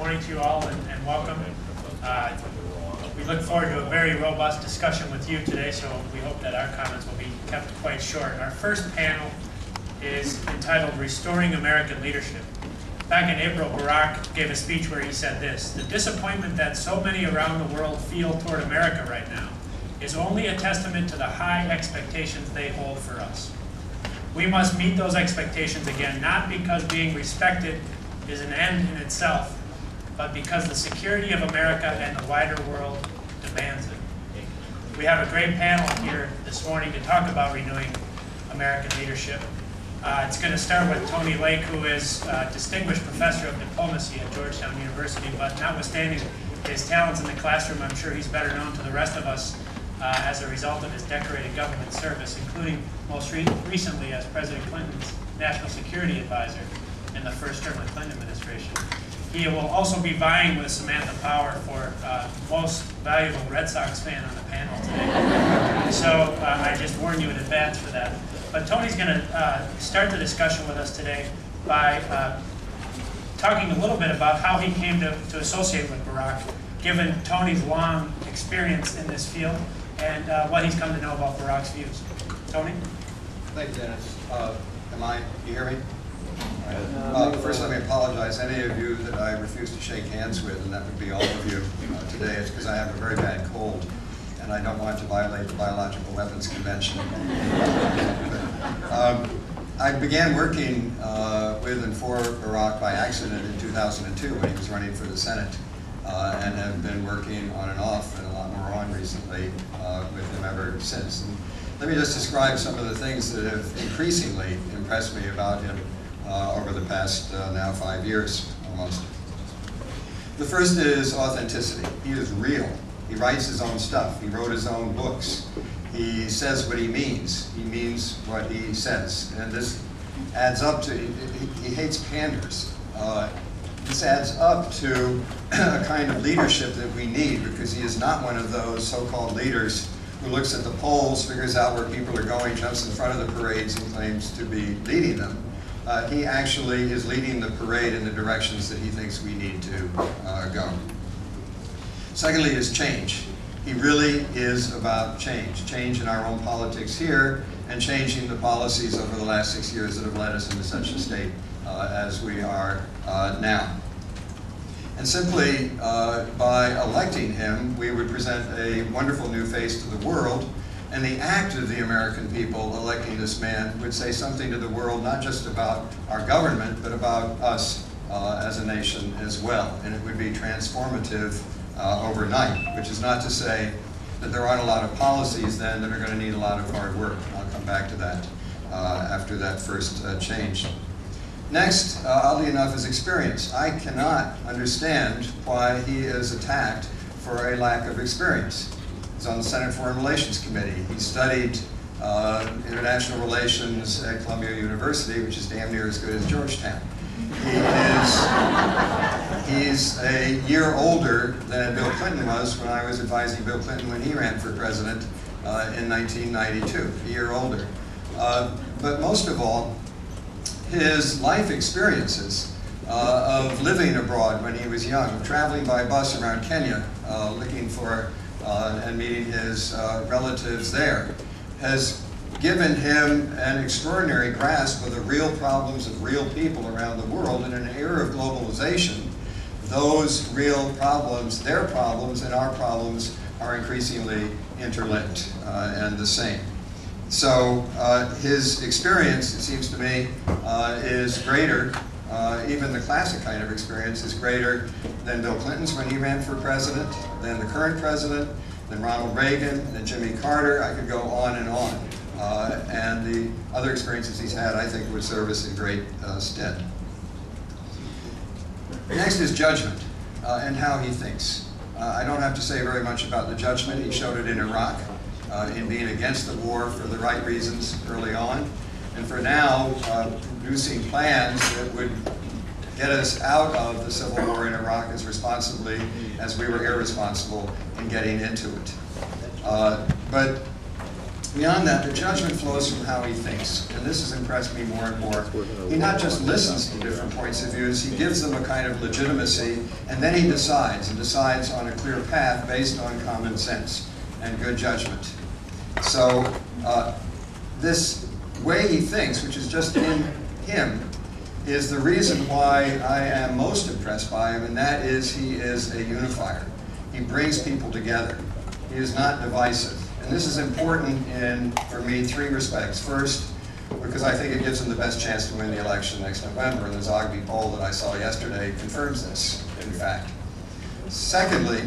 morning to you all and welcome. We look forward to a very robust discussion with you today, so we hope that our comments will be kept quite short. Our first panel is entitled Restoring American Leadership. Back in April, Barack gave a speech where he said this: "The disappointment that so many around the world feel toward America right now is only a testament to the high expectations they hold for us. We must meet those expectations again, not because being respected is an end in itself, but because the security of America and the wider world demands it." We have a great panel here this morning to talk about renewing American leadership. It's going to start with Tony Lake, who is a distinguished professor of diplomacy at Georgetown University, but notwithstanding his talents in the classroom, I'm sure he's better known to the rest of us as a result of his decorated government service, including most recently as President Clinton's National Security Advisor in the first term of the Clinton administration. He will also be vying with Samantha Power for most valuable Red Sox fan on the panel today. So I just warn you in advance for that. But Tony's going to start the discussion with us today by talking a little bit about how he came to associate with Barack, given Tony's long experience in this field, and what he's come to know about Barack's views. Tony? Thank you, Dennis. You hear me? First, let me apologize. Any of you that I refuse to shake hands with, and that would be all of you today, it's because I have a very bad cold, and I don't want to violate the Biological Weapons Convention. I began working with and for Barack by accident in 2002 when he was running for the Senate, and have been working on and off, and a lot more on recently, with him ever since. And let me just describe some of the things that have increasingly impressed me about him over the past now 5 years almost. The first is authenticity. He is real. He writes his own stuff. He wrote his own books. He says what he means. He means what he says. And this adds up to, he hates panders. This adds up to a kind of leadership that we need, because he is not one of those so-called leaders who looks at the polls, figures out where people are going, jumps in front of the parades, and claims to be leading them. He actually is leading the parade in the directions that he thinks we need to go. Secondly is change. He really is about change. Change in our own politics here, and changing the policies over the last 6 years that have led us into such a state as we are now. And simply by electing him, we would present a wonderful new face to the world. And the act of the American people electing this man would say something to the world, not just about our government, but about us as a nation as well. And it would be transformative overnight, which is not to say that there aren't a lot of policies then that are going to need a lot of hard work. I'll come back to that after that first change. Next, oddly enough, is experience. I cannot understand why he is attacked for a lack of experience. He's on the Senate Foreign Relations Committee. He studied international relations at Columbia University, which is damn near as good as Georgetown. He's a year older than Bill Clinton was when I was advising Bill Clinton when he ran for president in 1992, a year older. But most of all, his life experiences of living abroad when he was young, of traveling by bus around Kenya, looking for and meeting his relatives there, has given him an extraordinary grasp of the real problems of real people around the world. And in an era of globalization, those real problems, their problems and our problems, are increasingly interlinked and the same. So his experience, it seems to me, is greater. Even the classic kind of experience is greater than Bill Clinton's when he ran for president, than the current president, than Ronald Reagan, than Jimmy Carter. I could go on and on. And the other experiences he's had, I think, would serve us in great stead. Next is judgment and how he thinks. I don't have to say very much about the judgment. He showed it in Iraq, in being against the war for the right reasons early on, and for now, producing plans that would get us out of the civil war in Iraq as responsibly as we were irresponsible in getting into it. But Beyond that, the judgment flows from how he thinks, and this has impressed me more and more. He not just listens to different points of views, he gives them a kind of legitimacy, and then he decides, and decides on a clear path based on common sense and good judgment. So this way he thinks, which is just in him, is the reason why I am most impressed by him, and that is he is a unifier. He brings people together. He is not divisive. And this is important in, for me, three respects. First, because I think it gives him the best chance to win the election next November, and the Zogby poll that I saw yesterday confirms this, in fact. Secondly,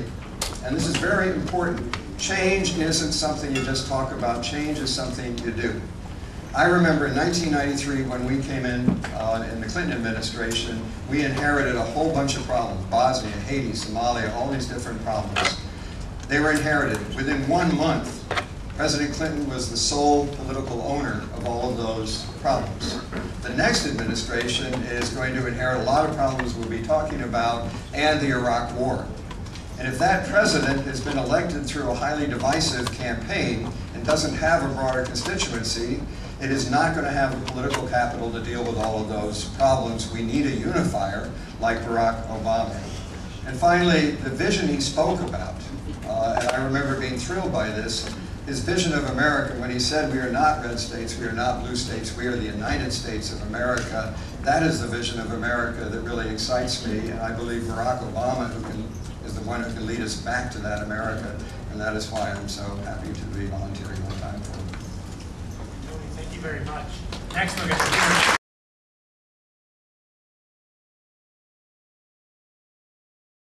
and this is very important, change isn't something you just talk about, change is something you do. I remember in 1993 when we came in the Clinton administration, we inherited a whole bunch of problems, Bosnia, Haiti, Somalia, all these different problems. They were inherited. Within 1 month, President Clinton was the sole political owner of all of those problems. The next administration is going to inherit a lot of problems we'll be talking about, and the Iraq War. And if that president has been elected through a highly divisive campaign and doesn't have a broader constituency, it is not going to have the political capital to deal with all of those problems. We need a unifier like Barack Obama. And finally, the vision he spoke about, and I remember being thrilled by this, his vision of America when he said we are not red states, we are not blue states, we are the United States of America. That is the vision of America that really excites me, and I believe Barack Obama is the one who can lead us back to that America, and that is why I'm so happy to be volunteering my time for him. Tony, thank you very much. Next we're going to hear